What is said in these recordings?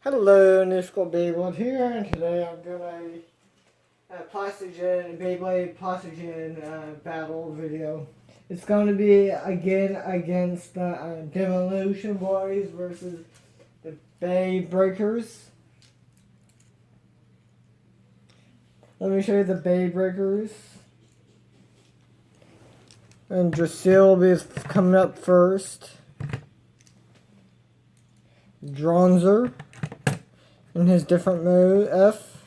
Hello, New School Beyblade here, and today I'm doing a Beyblade Plastic battle video. It's going to be again against the Demolition Boys versus the Beybreakers. Let me show you the Beybreakers. And Drasil will be coming up first. Dronzer in his different mode, F.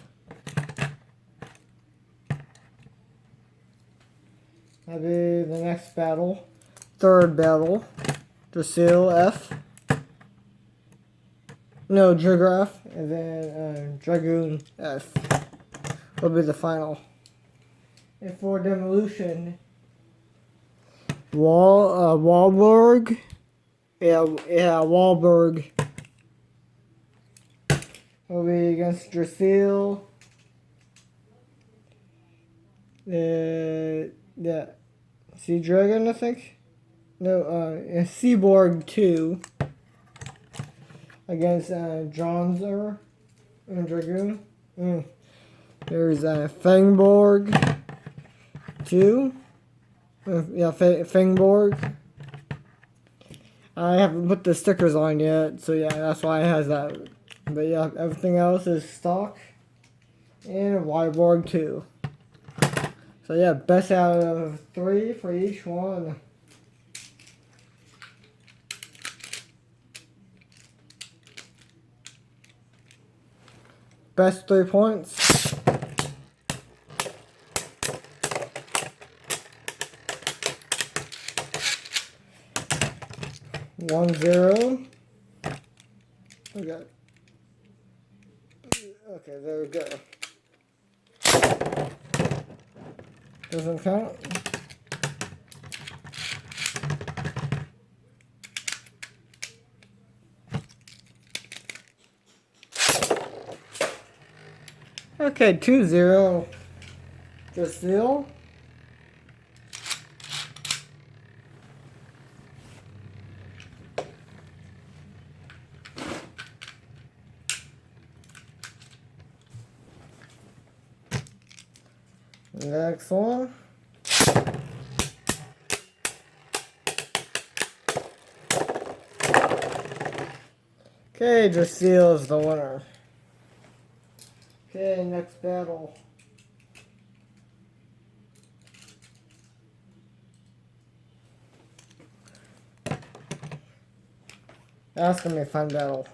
That'll be the next battle. Third battle. Drasil, F. No, Dragraph. And then Dragoon, F. Will be the final. And for Demolition, Wahlberg. Yeah, Wahlberg will be against Drasil. Yeah, Sea Dragon, I think. No, Seaborg 2 against Dronzer and Dragoon. There's Fangborg 2. Yeah, Fangborg. I haven't put the stickers on yet, so yeah, that's why it has that. But yeah, everything else is stock. And Wyborg 2. So yeah, best out of 3 for each one. Best 3 points. One zero. Okay. Okay, there we go. Doesn't count. Okay, 2-0. Drasil. Next one. Okay, Drasil is the winner. Okay, next battle. That's gonna be a fun battle.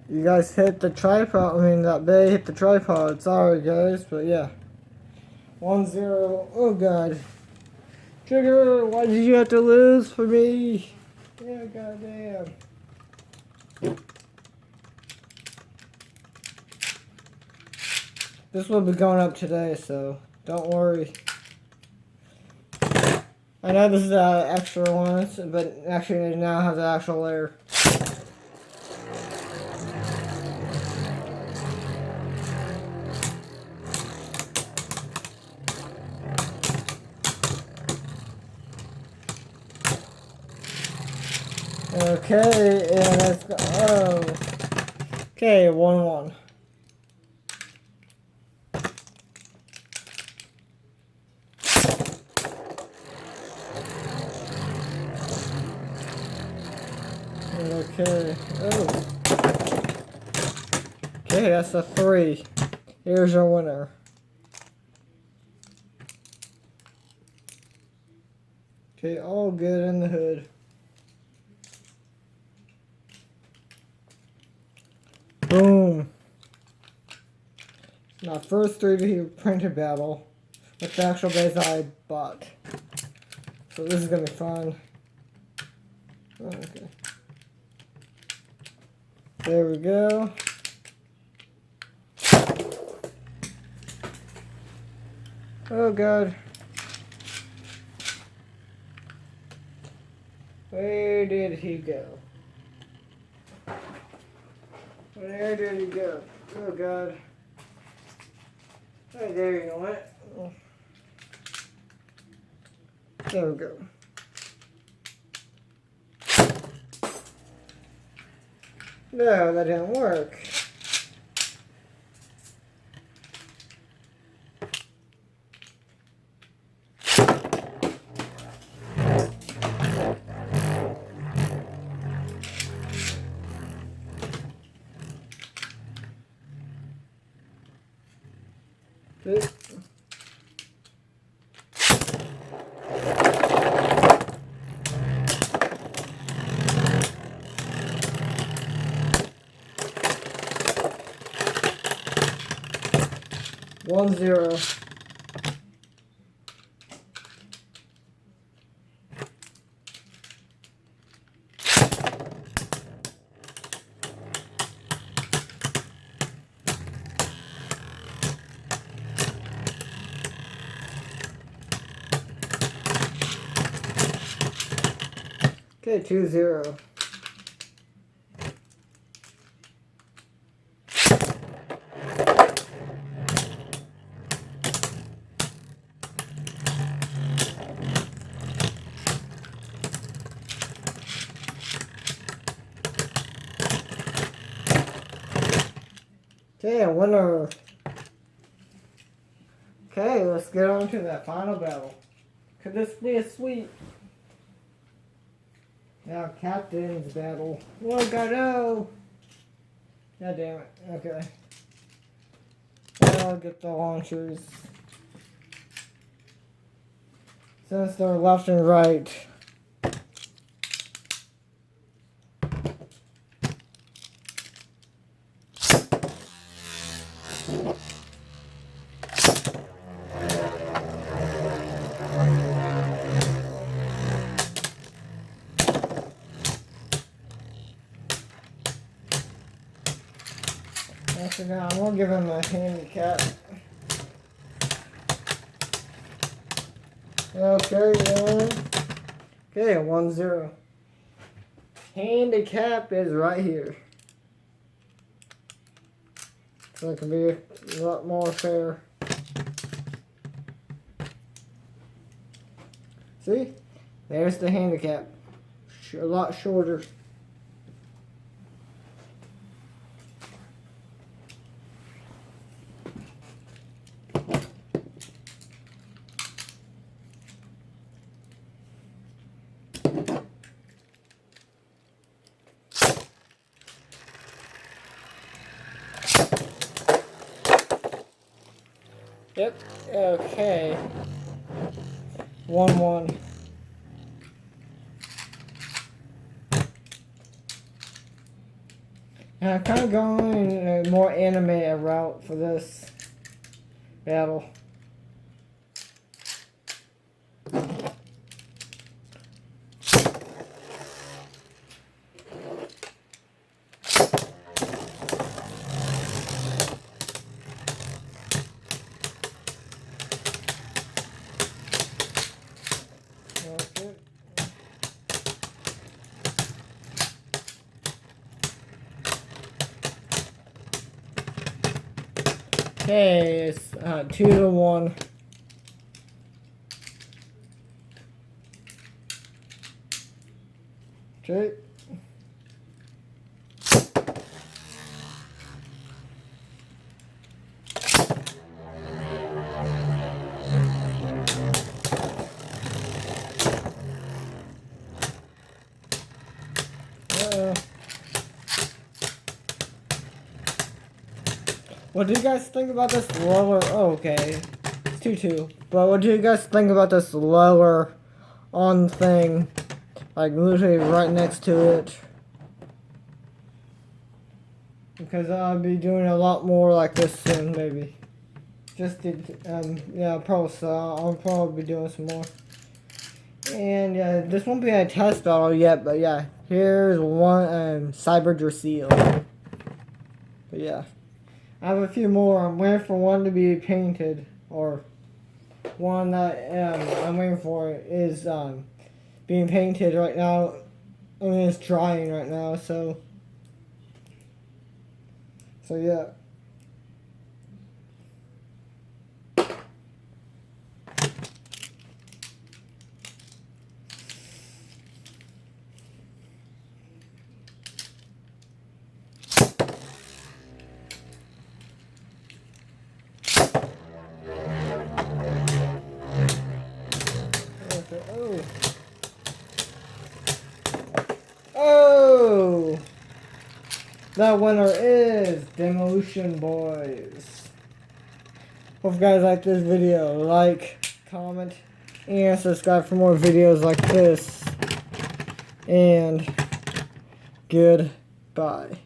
You guys hit the tripod. I mean, that bay hit the tripod. Sorry, guys, but yeah. 1-0. Oh, God. Trigger, why did you have to lose for me? Yeah, goddamn. This will be going up today, so don't worry. I know this is an extra one, but actually it now has an actual layer. Okay, and let's go. Oh. Okay, 1-1. Okay. Oh. Okay, that's a 3. Here's your winner. Okay, all good in the hood. Boom. My first 3D printed battle with the actual base I bought. So this is gonna be fun. Oh, okay. There we go. Oh, God. Where did he go? Where did he go? Oh God. Right there, you know what? There we go. No, that didn't work. See? One zero. Okay, 2-0. Okay, a winner. Okay, let's get on to that final battle. Could this be a sweep? Now, captain's battle. Oh, God, no! God damn it. Okay. I'll get the launchers. Since they're left and right. Actually, no, I'm gonna give him a handicap. Okay, yeah. Okay, 1-0. Handicap is right here. So it can be a lot more fair. See? There's the handicap. A lot shorter. Yep, okay. 1-1. And I'm kind of going a more animated route for this battle. Okay, it's 2-1. Okay. What do you guys think about this lower? Oh, okay. It's 2-2. But what do you guys think about this lower on thing? Like literally right next to it. Because I'll be doing a lot more like this soon, maybe. Just to, yeah, probably so. I'll probably be doing some more. And yeah, this won't be a test battle yet, but yeah. Here's one, Cyber Drasil. But yeah. I have a few more. I'm waiting for one to be painted, or one that I'm waiting for is being painted right now. I mean, it's drying right now, so So yeah. Okay. Oh. Oh! That winner is Demolition Boys. Hope you guys like this video. Like, comment, and subscribe for more videos like this. And goodbye.